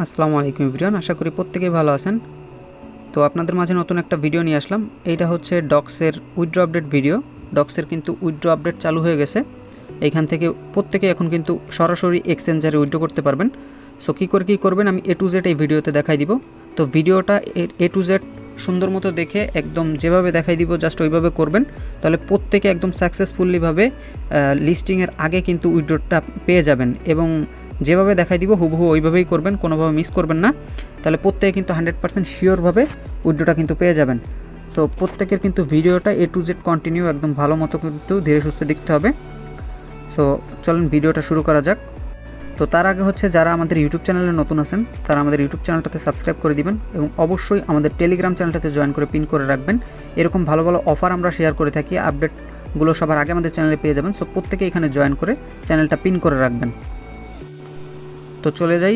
আসসালামু আলাইকুম এভরিওয়ান, আশা করি প্রত্যেকেই ভালো আছেন। তো আপনাদের মাঝে নতুন একটা ভিডিও নিয়ে আসলাম। এইটা হচ্ছে ডক্সের উইথড্র আপডেট ভিডিও। ডক্সের কিন্তু উইথড্র আপডেট চালু হয়ে গেছে। এইখান থেকে প্রত্যেকে এখন কিন্তু সরাসরি এক্সচেঞ্জারে উইথড্র করতে পারবেন। সো কী করবেন আমি A to Z এই ভিডিওতে দেখাই দিব। তো ভিডিওটা A to Z সুন্দর মতো দেখে একদম যেভাবে দেখাই দিব জাস্ট ওইভাবে করবেন, তাহলে প্রত্যেকে একদম সাকসেসফুলিভাবে লিস্টিংয়ের আগে কিন্তু উইথড্রটা পেয়ে যাবেন। এবং যেভাবে দেখাই দিব হুবহু ওইভাবেই করবেন, কোনোভাবে মিস করবেন না, তাহলে প্রত্যেকে কিন্তু 100% শিওরভাবে উইথড্রটা কিন্তু পেয়ে যাবেন। সো প্রত্যেকের কিন্তু ভিডিওটা A to Z কন্টিনিউ একদম ভালো মতো কিন্তু ধীরে সুস্থে দেখতে হবে। সো চলুন ভিডিওটা শুরু করা যাক। তো তার আগে হচ্ছে যারা আমাদের ইউটিউব চ্যানেলে নতুন আছেন তারা আমাদের ইউটিউব চ্যানেলটাতে সাবস্ক্রাইব করে দিবেন এবং অবশ্যই আমাদের টেলিগ্রাম চ্যানেলটাতে জয়েন করে পিন করে রাখবেন। এরকম ভালো ভালো অফার আমরা শেয়ার করে থাকি, আপডেটগুলো সবার আগে আমাদের চ্যানেলে পেয়ে যাবেন। সো প্রত্যেকে এখানে জয়েন করে চ্যানেলটা পিন করে রাখবেন। তো চলে যাই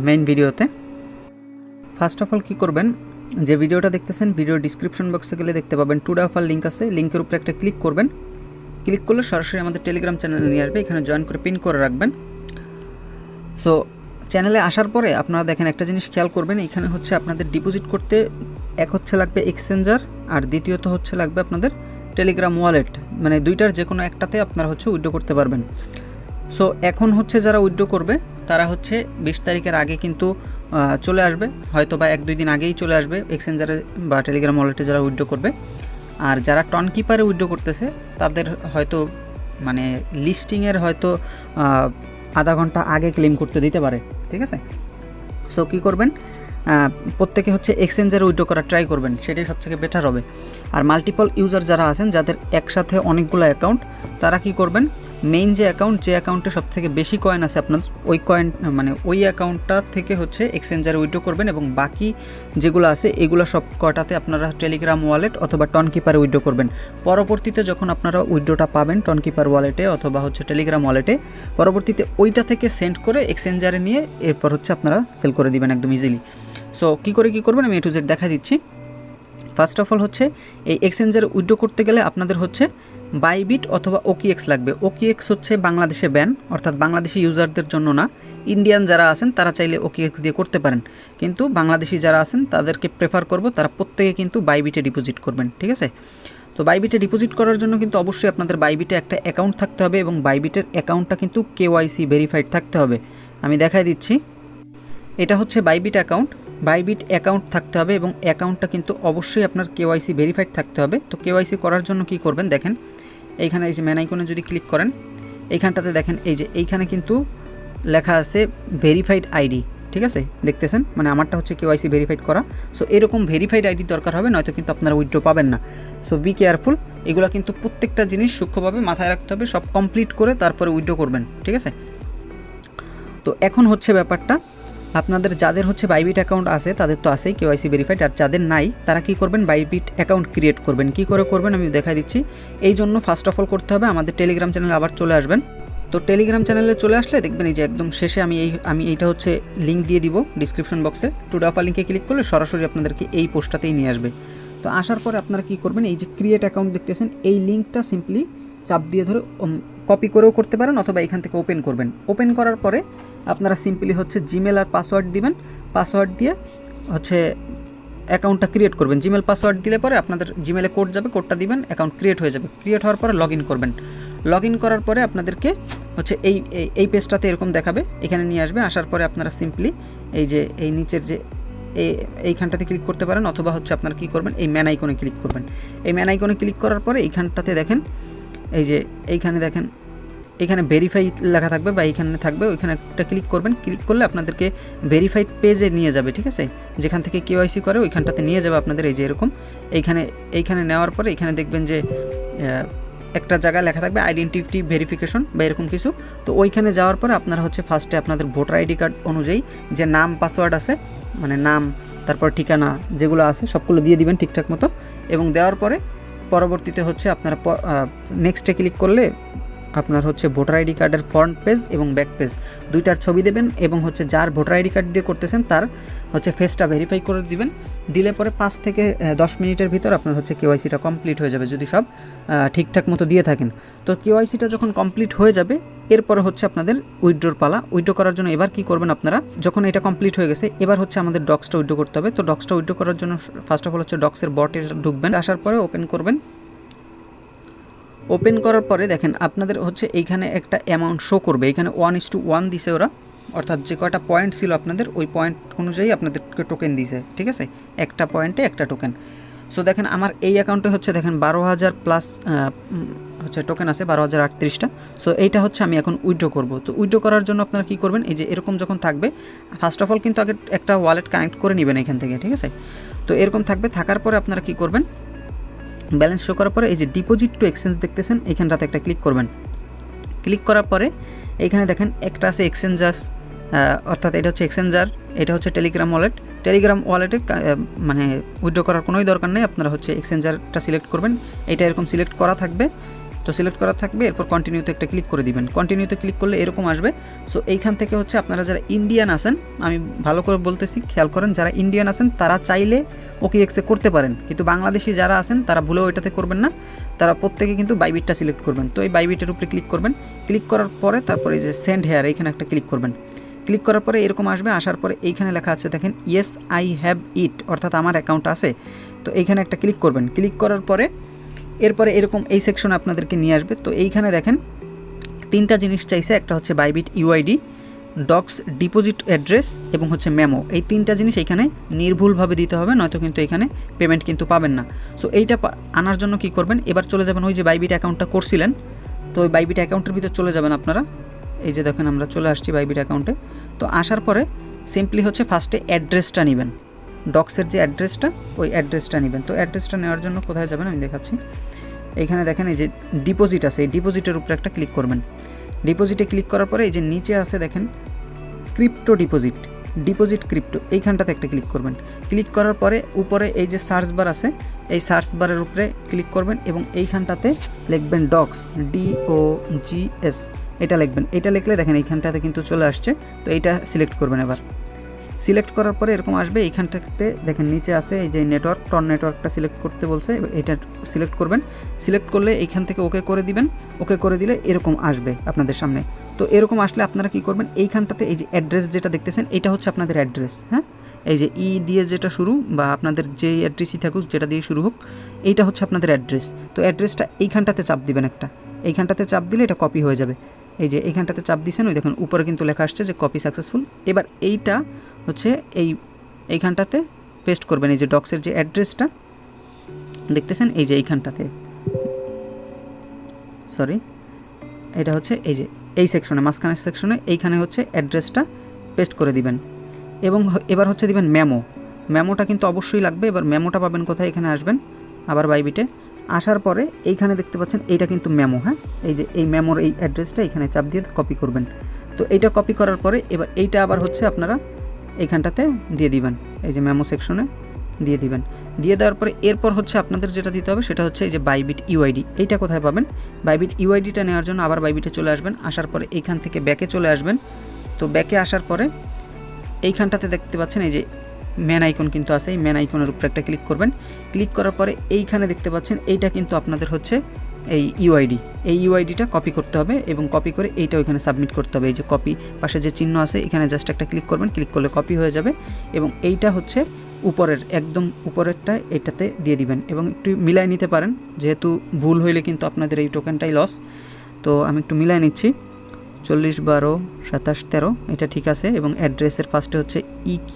মেইন ভিডিওতে। ফার্স্ট অফ অল কী করবেন, যে ভিডিওটা দেখতেছেন ভিডিওর ডিসক্রিপশন বক্সে গেলে দেখতে পাবেন টুডে অফার লিঙ্ক আছে, লিঙ্কের উপরে একটা ক্লিক করবেন। ক্লিক করলে সরাসরি আমাদের টেলিগ্রাম চ্যানেলে নিয়ে আসবে, এখানে জয়েন করে পিন করে রাখবেন। সো চ্যানেলে আসার পরে আপনারা দেখেন একটা জিনিস খেয়াল করবেন, এখানে হচ্ছে আপনাদের ডিপোজিট করতে এক হচ্ছে লাগবে এক্সচেঞ্জার, আর দ্বিতীয়ত হচ্ছে লাগবে আপনাদের টেলিগ্রাম ওয়ালেট। মানে দুইটার যে কোনো একটাতে আপনারা হচ্ছে উইথড্র করতে পারবেন। সো এখন হচ্ছে যারা উইথড্র করবে তারা হচ্ছে 20 তারিখের আগে কিন্তু চলে আসবে, হয়তো বা 1-2 দিন আগেই চলে আসবে এক্সচেঞ্জারে বা টেলিগ্রাম ওয়ালেটে যারা উইথড্র করবে। আর যারা টন কিপারে উইথড্র করতেছে তাদের হয়তো মানে লিস্টিংয়ের হয়তো আধা ঘন্টা আগে ক্লেম করতে দিতে পারে, ঠিক আছে। সো কী করবেন, প্রত্যেকে হচ্ছে এক্সচেঞ্জারে উইথড্র করার ট্রাই করবেন, সেটাই সবথেকে বেটার হবে। আর মাল্টিপল ইউজার যারা আছেন যাদের একসাথে অনেকগুলো অ্যাকাউন্ট, তারা কি করবেন, মেইন যে অ্যাকাউন্টে সবথেকে বেশি কয়েন আছে আপনার ওই কয়েন মানে ওই অ্যাকাউন্টটা থেকে হচ্ছে এক্সচেঞ্জারে উইথড্র করবেন এবং বাকি যেগুলো আছে এগুলো সব কটাতে আপনারা টেলিগ্রাম ওয়ালেট অথবা টন কিপারে উইথড্র করবেন। পরবর্তীতে যখন আপনারা উইথড্রটা পাবেন টন কিপার ওয়ালেটে অথবা হচ্ছে টেলিগ্রাম ওয়ালেটে, পরবর্তীতে ওইটা থেকে সেন্ড করে এক্সচেঞ্জারে নিয়ে এরপর হচ্ছে আপনারা সেল করে দিবেন একদম ইজিলি। সো কী করবেন আমি A to Z দেখা দিচ্ছি। ফার্স্ট অফ অল হচ্ছে এই এক্সচেঞ্জারে উইথড্র করতে গেলে আপনাদের হচ্ছে বাইবিট অথবা OKX লাগবে। OKX হচ্ছে বাংলাদেশে ব্যান, অর্থাৎ বাংলাদেশি ইউজারদের জন্য না। ইন্ডিয়ান যারা আছেন তারা চাইলে OKX দিয়ে করতে পারেন, কিন্তু বাংলাদেশি যারা আছেন তাদেরকে প্রেফার করব তারা প্রত্যেকে কিন্তু বাইবিটে ডিপোজিট করবেন, ঠিক আছে। তো বাইবিটে ডিপোজিট করার জন্য কিন্তু অবশ্যই আপনাদের বাইবিটে একটা অ্যাকাউন্ট থাকতে হবে এবং বাইবিটের অ্যাকাউন্টটা কিন্তু KYC ভেরিফাইড থাকতে হবে। আমি দেখাই দিচ্ছি, এটা হচ্ছে বাইবিট অ্যাকাউন্ট থাকতে হবে এবং অ্যাকাউন্টটা কিন্তু অবশ্যই আপনার KYC ভেরিফাইড থাকতে হবে। তো KYC করার জন্য কি করবেন, দেখেন এইখানে এই যে ম্যান আইকনে যদি ক্লিক করেন, এইখানটাতে দেখেন এই যে এইখানে কিন্তু লেখা আছে ভেরিফাইড আইডি, ঠিক আছে, দেখতেছেন, মানে আমারটা হচ্ছে KYC ভেরিফাইড করা। সো এরকম ভেরিফাইড আইডি দরকার হবে, নয়তো কিন্তু আপনারা উইথড্র পাবেন না। সো বি কেয়ারফুল, এগুলো কিন্তু প্রত্যেকটা জিনিস সূক্ষ্মভাবে মাথায় রাখতে হবে, সব কমপ্লিট করে তারপরে উইথড্র করবেন, ঠিক আছে। তো এখন হচ্ছে ব্যাপারটা, আপনাদের যাদের হচ্ছে বাইবিট অ্যাকাউন্ট আছে তাদের তো আছেই KYC ভেরিফাইড, আর যাদের নাই তারা কি করবেন, বাইবিট অ্যাকাউন্ট ক্রিয়েট করবেন। কি করে করবেন আমি দেখাই দিচ্ছি। এই জন্য ফার্স্ট অফ অল করতে হবে আমাদের টেলিগ্রাম চ্যানেলে আবার চলে আসবেন। তো টেলিগ্রাম চ্যানেলে চলে আসলে দেখবেন এই যে একদম শেষে আমি এইটা হচ্ছে লিঙ্ক দিয়ে দিব ডিসক্রিপশন বক্সে। টুডে অফার লিঙ্কে ক্লিক করলে সরাসরি আপনাদেরকে এই পোস্টটাতেই নিয়ে আসবে। তো আসার পরে আপনারা কি করবেন, এই যে ক্রিয়েট অ্যাকাউন্ট দেখতেছেন এই লিঙ্কটা সিম্পলি চাপ দিয়ে ধরে কপি করেও করতে পারেন অথবা এখান থেকে ওপেন করবেন। ওপেন করার পরে আপনারা সিম্পলি হচ্ছে জিমেল আর পাসওয়ার্ড দিবেন, পাসওয়ার্ড দিয়ে হচ্ছে অ্যাকাউন্টটা ক্রিয়েট করবেন। জিমেল পাসওয়ার্ড দিলে পরে আপনাদের জিমেলে কোড যাবে, কোডটা দিবেন, অ্যাকাউন্ট ক্রিয়েট হয়ে যাবে। ক্রিয়েট হওয়ার পরে লগ ইন করবেন। লগ ইন করার পরে আপনাদেরকে হচ্ছে এই পেজটাতে এরকম দেখাবে, এখানে নিয়ে আসবে। আসার পরে আপনারা সিম্পলি এই যে এই নিচের যে এইখানটাতে ক্লিক করতে পারেন অথবা হচ্ছে আপনারা কী করবেন, এই ম্যান আইকনে ক্লিক করবেন। এই ম্যান আইকনে ক্লিক করার পরে এইখানটাতে দেখেন এই যে এইখানে দেখেন এখানে ভেরিফাই লেখা থাকবে বা এইখানে থাকবে, ওইখানে একটা ক্লিক করবেন। ক্লিক করলে আপনাদেরকে ভেরিফাইড পেজে নিয়ে যাবে, ঠিক আছে, যেখান থেকে KYC করে ওইখানটাতে নিয়ে যাবে আপনাদের। এই যে এরকম এইখানে নেওয়ার পরে এখানে দেখবেন যে একটা জায়গায় লেখা থাকবে আইডেন্টিটি ভেরিফিকেশন বা এরকম কিছু। তো ওইখানে যাওয়ার পরে আপনারা হচ্ছে ফার্স্টে আপনাদের ভোটার ID কার্ড অনুযায়ী যে নাম পাসওয়ার্ড আছে, মানে নাম তারপর ঠিকানা যেগুলো আছে সবগুলো দিয়ে দিবেন ঠিকঠাক মতো। এবং দেওয়ার পরে পরবর্তীতে হচ্ছে আপনারা নেক্সটে ক্লিক করলে আপনার হচ্ছে ভোটার আইডি কার্ডের ফ্রন্ট পেজ এবং ব্যাক পেজ দুইটার ছবি দেবেন এবং হচ্ছে যার ভোটার আইডি কার্ড দিয়ে করতেছেন তার হচ্ছে ফেসটা ভেরিফাই করে দিবেন। দিলে পরে 5 থেকে 10 মিনিটের ভিতর আপনার হচ্ছে কেওয়াইসিটা কমপ্লিট হয়ে যাবে যদি সব ঠিকঠাক মতো দিয়ে থাকেন। তো কেওয়াইসিটা যখন কমপ্লিট হয়ে যাবে এরপরে হচ্ছে আপনাদের উইথড্রোর পালা। উইথড্রো করার জন্য এবার কি করবেন আপনারা, যখন এটা কমপ্লিট হয়ে গেছে এবার হচ্ছে আমাদের ডক্সটা উইথড্রো করতে হবে। তো ডক্সটা উইথড্রো করার জন্য ফার্স্ট অফ অল হচ্ছে ডক্সের বটে ঢুকবেন, আসার পরে ওপেন করবেন। ওপেন করার পরে দেখেন আপনাদের হচ্ছে এইখানে একটা অ্যামাউন্ট শো করবে, এখানে 1:1 দিছে ওরা, অর্থাৎ যে কয়টা পয়েন্ট ছিল আপনাদের ওই পয়েন্ট অনুযায়ী আপনাদেরকে টোকেন দিছে, ঠিক আছে, একটা পয়েন্টে একটা টোকেন। সো দেখেন আমার এই অ্যাকাউন্টে হচ্ছে দেখেন 12,000 প্লাস হচ্ছে টোকেন আছে, 12,038টা। সো এইটা হচ্ছে আমি এখন উইথড্রো করব। তো উইথড্রো করার জন্য আপনারা কী করবেন, এই যে এরকম যখন থাকবে ফার্স্ট অফ অল কিন্তু আগে একটা ওয়ালেট কানেক্ট করে নেবেন এখান থেকে, ঠিক আছে। তো এরকম থাকবে, থাকার পরে আপনারা কী করবেন, ব্যালেন্স শো করার পরে এই যে ডিপোজিট টু এক্সচেঞ্জ দেখতেছেন এইখানটাতে একটা ক্লিক করবেন। ক্লিক করার পরে এইখানে দেখেন একটা আছে এক্সচেঞ্জার, অর্থাৎ এটা হচ্ছে এক্সচেঞ্জার, এটা হচ্ছে টেলিগ্রাম ওয়ালেট। টেলিগ্রাম ওয়ালেটে মানে উইথড্রো করার কোনোই দরকার নেই, আপনারা হচ্ছে এক্সচেঞ্জারটা সিলেক্ট করবেন। এটা এরকম সিলেক্ট করা থাকবে, তো সিলেক্ট করা থাকবে, এরপর কন্টিনিউতে একটা ক্লিক করে দিবেন। কন্টিনিউতে ক্লিক করলে এরকম আসবে। সো এইখান থেকে হচ্ছে আপনারা যারা ইন্ডিয়ান আছেন, আমি ভালো করে বলতেছি খেয়াল করেন, যারা ইন্ডিয়ান আছেন তারা চাইলে OKX করতে পারেন, কিন্তু বাংলাদেশি যারা আছেন তারা ভুলেও এটাতে করবেন না, তারা প্রত্যেকে কিন্তু বাইবিটটা সিলেক্ট করবেন। তো এই বাইবিটের উপরে ক্লিক করবেন। ক্লিক করার পরে তারপরে এই যে সেন্ড হেয়ার এইখানে একটা ক্লিক করবেন। ক্লিক করার পরে এরকম আসবে, আসার পরে এইখানে লেখা আছে দেখেন ইয়েস আই হ্যাভ ইট, অর্থাৎ আমার অ্যাকাউন্ট আছে। তো এইখানে একটা ক্লিক করবেন। ক্লিক করার পরে এরপরে এরকম এই সেকশনে আপনাদেরকে নিয়ে আসবে। তো এইখানে দেখেন 3টা জিনিস চাইছে, একটা হচ্ছে Bybit UID, docs deposit address এবং হচ্ছে মেমো। এই 3টা জিনিস এইখানে নির্ভুলভাবে দিতে হবে, নয়তো কিন্তু এখানে পেমেন্ট কিন্তু পাবেন না। সো এইটা আনার জন্য কি করবেন, এবার চলে যাবেন ওই যে বাইবিট অ্যাকাউন্টটা করছিলেন, তো ওই বাইবিট অ্যাকাউন্টের ভিতর চলে যাবেন আপনারা। এই যে দেখেন আমরা চলে আসছি বাইবিট অ্যাকাউন্টে। তো আসার পরে সিম্পলি হচ্ছে ফার্স্টে অ্যাড্রেসটা নেবেন, ডক্সের যে অ্যাড্রেসটা ওই অ্যাড্রেসটা নেবেন। তো অ্যাড্রেসটা নেওয়ার জন্য কোথায় যাবেন আমি দেখাচ্ছি। এইখানে দেখেন এই যে ডিপোজিট আছে, এই ডিপোজিটের উপরে একটা ক্লিক করবেন। ডিপোজিটে ক্লিক করার পরে এই যে নিচে আছে দেখেন ক্রিপ্টো ডিপোজিট, ডিপোজিট ক্রিপ্টো, এইখানটাতে একটা ক্লিক করবেন। ক্লিক করার পরে উপরে এই যে সার্চ বার আছে, এই সার্চ বারের উপরে ক্লিক করবেন এবং এইখানটাতে লিখবেন ডক্স, DOGS, এটা লিখবেন। এটা লিখলে দেখেন এইখানটাতে কিন্তু চলে আসছে। তো এইটা সিলেক্ট করবেন। এবার সিলেক্ট করার পরে এরকম আসবে, এইখানটাতে দেখেন নিচে আছে এই যে নেটওয়ার্ক, টন নেটওয়ার্কটা সিলেক্ট করতে বলছে, এটা সিলেক্ট করবেন। সিলেক্ট করলে এইখান থেকে ওকে করে দিবেন। ওকে করে দিলে এরকম আসবে আপনাদের সামনে। তো এরকম আসলে আপনারা কি করবেন, এইখানটাতে এই যে অ্যাড্রেস যেটা দেখতেছেন এটা হচ্ছে আপনাদের অ্যাড্রেস, হ্যাঁ, এই যে দিয়ে যেটা শুরু বা আপনাদের যেই অ্যাড্রেসই থাকুক যেটা দিয়ে শুরু হোক, এইটা হচ্ছে আপনাদের অ্যাড্রেস। তো অ্যাড্রেসটা এইখানটাতে চাপ দিবেন একটা, এইখানটাতে চাপ দিলে এটা কপি হয়ে যাবে। এই যে এইখানটাতে চাপ দিয়েছেন, ওই দেখুন উপরে কিন্তু লেখা আসছে যে কপি সাকসেসফুল। এবার এইটা হচ্ছে এইখানটাতে পেস্ট করবেন, এই যে ডক্সের যে অ্যাড্রেসটা দেখতেছেন এই যে এইখানটাতে, সরি এটা হচ্ছে এই যে এই সেকশনে, মাঝখানের সেকশনে এইখানে হচ্ছে অ্যাড্রেসটা পেস্ট করে দিবেন। এবং এবার হচ্ছে দিবেন মেমো, মেমোটা কিন্তু অবশ্যই লাগবে। এবার মেমোটা পাবেন কোথায়, এখানে আসবেন আবার বাইবিটে, আসার পরে এইখানে দেখতে পাচ্ছেন এইটা কিন্তু মেমো, হ্যাঁ, এই যে এই মেমোর এই অ্যাড্রেসটা এখানে চাপ দিয়ে কপি করবেন। তো এইটা কপি করার পরে এবার এইটা আবার হচ্ছে আপনারা এইখানটাতে দিয়ে দিবেন, এই যে মেমো সেকশনে দিয়ে দিবেন। দিয়ে দেওয়ার পরে এরপর হচ্ছে আপনাদের যেটা দিতে হবে সেটা হচ্ছে এই যে বাইবিট ইউআইডি, এইটা কোথায় পাবেন, বাইবিট ইউআইডিটা নেওয়ার জন্য আবার বাইবিটে চলে আসবেন। আসার পরে এইখান থেকে ব্যাকে চলে আসবেন। তো ব্যাকে আসার পরে এইখানটাতে দেখতে পাচ্ছেন এই যে ম্যান আইকন কিন্তু আছে, এই ম্যান আইকনের উপরে একটা ক্লিক করবেন। ক্লিক করার পরে এইখানে দেখতে পাচ্ছেন এইটা কিন্তু আপনাদের হচ্ছে এই ইউআইডি, এই ইউআইডিটা কপি করতে হবে এবং কপি করে এইটা ওইখানে সাবমিট করতে হবে। এই যে কপি পাশে যে চিহ্ন আছে এখানে জাস্ট একটা ক্লিক করবেন, ক্লিক করলে কপি হয়ে যাবে এবং এইটা হচ্ছে উপরের একদম উপরেরটা এটাতে দিয়ে দিবেন এবং একটু মিলাই নিতে পারেন, যেহেতু ভুল হইলে কিন্তু আপনাদের এই টোকেনটাই লস। তো আমি একটু মিলাই নিচ্ছি, 40 12 27 13 এটা ঠিক আছে। এবং অ্যাড্রেসের ফার্স্টে হচ্ছে EQ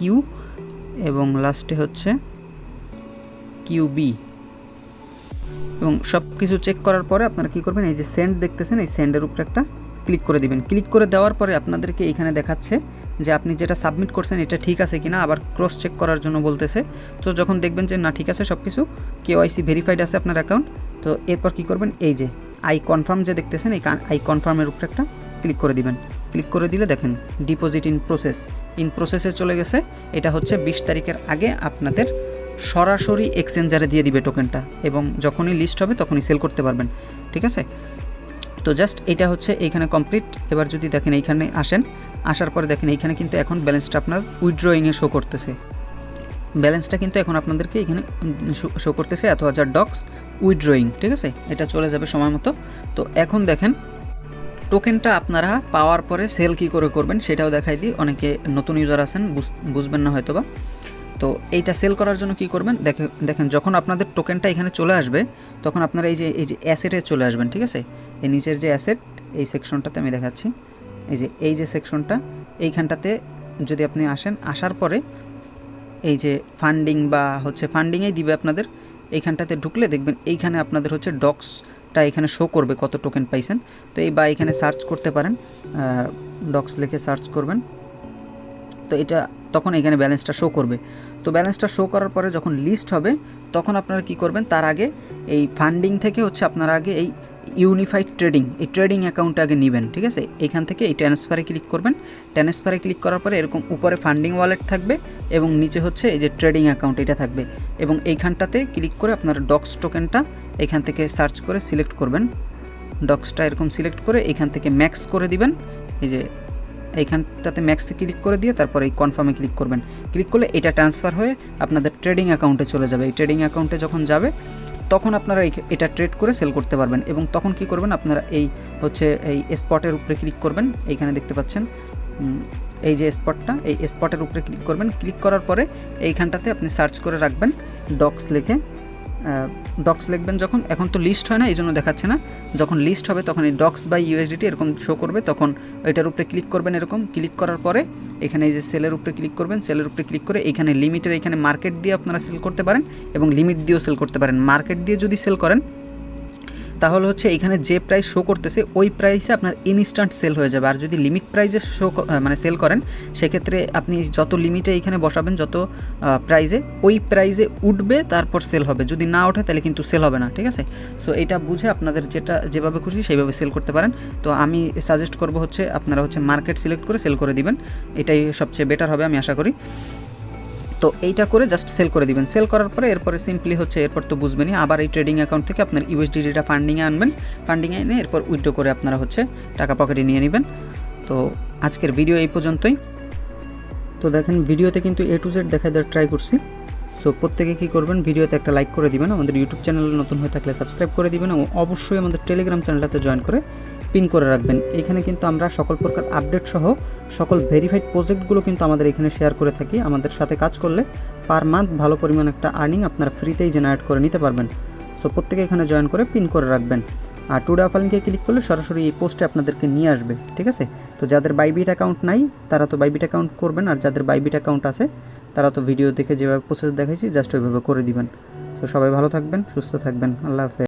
এবং লাস্টে হচ্ছে QB এবং সব কিছু চেক করার পরে আপনারা কী করবেন, এই যে সেন্ড দেখতেছেন এই সেন্ডের উপরে একটা ক্লিক করে দিবেন। ক্লিক করে দেওয়ার পরে আপনাদেরকে এইখানে দেখাচ্ছে যে আপনি যেটা সাবমিট করছেন এটা ঠিক আছে কিনা, আবার ক্রস চেক করার জন্য বলতেছে। তো যখন দেখবেন যে না ঠিক আছে সব কিছু, KYC ভেরিফাইড আছে আপনার অ্যাকাউন্ট, তো এরপর কী করবেন, এই যে আই কনফার্ম যে দেখতেছেন এই আই কনফার্মের উপরে একটা ক্লিক করে দিবেন। ক্লিক করে দিলে দেখেন ডিপোজিট ইন প্রসেসে চলে গেছে। এটা হচ্ছে 20 তারিখের আগে আপনাদের সরাসরি এক্সচেঞ্জারে দিয়ে দিবে টোকেনটা এবং যখনই লিস্ট হবে তখনই সেল করতে পারবেন, ঠিক আছে। তো জাস্ট এটা হচ্ছে এইখানে কমপ্লিট। এবার যদি দেখেন এইখানে আসার পরে দেখেন এইখানে কিন্তু এখন ব্যালেন্সটা আপনার উইথড্রয়িংয়ে শো করতেছে। ব্যালেন্সটা কিন্তু এখন আপনাদেরকে এখানে শো করতেছে এত হাজার ডক্স উইথড্রয়িং, ঠিক আছে। এটা চলে যাবে সময় মতো। তো এখন দেখেন টোকেনটা আপনারা পাওয়ার পরে সেল কী করে করবেন সেটাও দেখাই দিই। অনেকে নতুন ইউজার আছেন, বুঝবেন না হয়তো বা। তো এইটা সেল করার জন্য কি করবেন, দেখেন যখন আপনাদের টোকেনটা এখানে চলে আসবে তখন আপনারা এই যে অ্যাসেটে চলে আসবেন, ঠিক আছে। এই নিচের যে অ্যাসেট, এই সেকশনটাতে আমি দেখাচ্ছি, এই যে সেকশনটা, এইখানটাতে যদি আপনি আসার পরে এই যে ফান্ডিং বা হচ্ছে ফান্ডিংয়েই দিবে আপনাদের। এইখানটাতে ঢুকলে দেখবেন এইখানে আপনাদের হচ্ছে ডক্সটা এখানে শো করবে কত টোকেন পাইছেন। তো বা এখানে সার্চ করতে পারেন, ডক্স লিখে সার্চ করবেন। তো এটা তখন এখানে ব্যালেন্সটা শো করবে। তো ব্যালেন্সটা শো করার পরে যখন লিস্ট হবে তখন আপনারা কি করবেন, তার আগে এই ফান্ডিং থেকে হচ্ছে আপনারা আগে এই ইউনিফাইড ট্রেডিং, এই ট্রেডিং অ্যাকাউন্টটা আগে নেবেন, ঠিক আছে। এইখান থেকে এই ট্রান্সফারে ক্লিক করবেন। ট্রান্সফারে ক্লিক করার পরে এরকম উপরে ফান্ডিং ওয়ালেট থাকবে এবং নিচে হচ্ছে এই যে ট্রেডিং অ্যাকাউন্ট এটা থাকবে। এবং এইখানটাতে ক্লিক করে আপনারা ডক্স টোকেনটা এখান থেকে সার্চ করে সিলেক্ট করবেন। ডক্সটা এরকম সিলেক্ট করে এইখান থেকে ম্যাক্স করে দিবেন। এই যে এইখানটাতে ম্যাক্সে ক্লিক করে দিয়ে তারপরে এই কনফার্মে ক্লিক করবেন। ক্লিক করলে এটা ট্রান্সফার হয়ে আপনাদের ট্রেডিং অ্যাকাউন্টে চলে যাবে। এই ট্রেডিং অ্যাকাউন্টে যখন যাবে তখন আপনারা এটা ট্রেড করে সেল করতে পারবেন। এবং তখন কি করবেন, আপনারা এই হচ্ছে এই স্পটের উপরে ক্লিক করবেন। এইখানে দেখতে পাচ্ছেন এই যে স্পটটা, এই স্পটের উপরে ক্লিক করবেন। ক্লিক করার পরে এইখানটাতে আপনি সার্চ করে রাখবেন ডক্স লিখে। ডক্স লিখবেন যখন, এখন তো লিস্ট হয় না এই জন্য দেখাচ্ছে না, যখন লিস্ট হবে তখন এই ডক্স বাই ইউএসডিটি এরকম শো করবে, তখন এটার উপরে ক্লিক করবেন। এরকম ক্লিক করার পরে এখানে এই যে সেলের উপরে ক্লিক করবেন। সেলের উপরে ক্লিক করে এইখানে লিমিটের এখানে মার্কেট দিয়ে আপনারা সেল করতে পারেন এবং লিমিট দিয়েও সেল করতে পারেন। মার্কেট দিয়ে যদি সেল করেন তাহলে হচ্ছে এইখানে যে প্রাইস শো করতেছে ওই প্রাইসে আপনার ইনস্ট্যান্ট সেল হয়ে যাবে। আর যদি লিমিট প্রাইসে সেল করেন সেক্ষেত্রে আপনি যত লিমিটে এইখানে বসাবেন, যত প্রাইসে, ওই প্রাইসে উঠবে তারপর সেল হবে। যদি না ওঠে তাহলে কিন্তু সেল হবে না, ঠিক আছে। সো এইটা বুঝে আপনাদের যেভাবে খুশি সেইভাবে সেল করতে পারেন। তো আমি সাজেস্ট করব হচ্ছে আপনারা হচ্ছে মার্কেট সিলেক্ট করে সেল করে দিবেন, এটাই সবচেয়ে বেটার হবে আমি আশা করি। তো এইটা করে জাস্ট সেল করে দিবেন। সেল করার পরে এরপরে সিম্পলি হচ্ছে এরপর তো বুঝবেনই, আবার এই ট্রেডিং অ্যাকাউন্ট থেকে আপনার ইউএসডিটা ফান্ডিংয়ে আনবেন। ফান্ডিংয়ে এনে এরপর উইথড্র করে আপনারা হচ্ছে টাকা পকেটে নিয়ে নেবেন। তো আজকের ভিডিও এই পর্যন্তই। তো দেখেন ভিডিওতে কিন্তু A to Z দেখাই দেওয়ার ট্রাই করছি। সো প্রত্যেকে কী করবেন, ভিডিওতে একটা লাইক করে দিবেন, আমাদের ইউটিউব চ্যানেলে নতুন হয়ে থাকলে সাবস্ক্রাইব করে দিবেন এবং অবশ্যই আমাদের টেলিগ্রাম চ্যানেলটাতে জয়েন করে পিন করে রাখবেন। এখানে কিন্তু আমরা সকল প্রকার আপডেট সহ সকল ভেরিফাইড প্রজেক্টগুলো কিন্তু আমাদের এখানে শেয়ার করে থাকি। আমাদের সাথে কাজ করলে পার মান্থ ভালো পরিমাণ একটা আর্নিং আপনারা ফ্রিতেই জেনারেট করে নিতে পারবেন। সো প্রত্যেকে এখানে জয়েন করে পিন করে রাখবেন। আর টুডে অফার লিঙ্কে ক্লিক করলে সরাসরি এই পোস্টে আপনাদেরকে নিয়ে আসবে, ঠিক আছে। তো যাদের বাইবিট অ্যাকাউন্ট নাই তারা তো বাইবিট অ্যাকাউন্ট করবেন, আর যাদের বাইবিট অ্যাকাউন্ট আছে তারা তো ভিডিও দেখে যেভাবে প্রসেস দেখাইছি জাস্ট ওইভাবে করে দিবেন। সো সবাই ভালো থাকবেন, সুস্থ থাকবেন, আল্লাহ হাফেজ।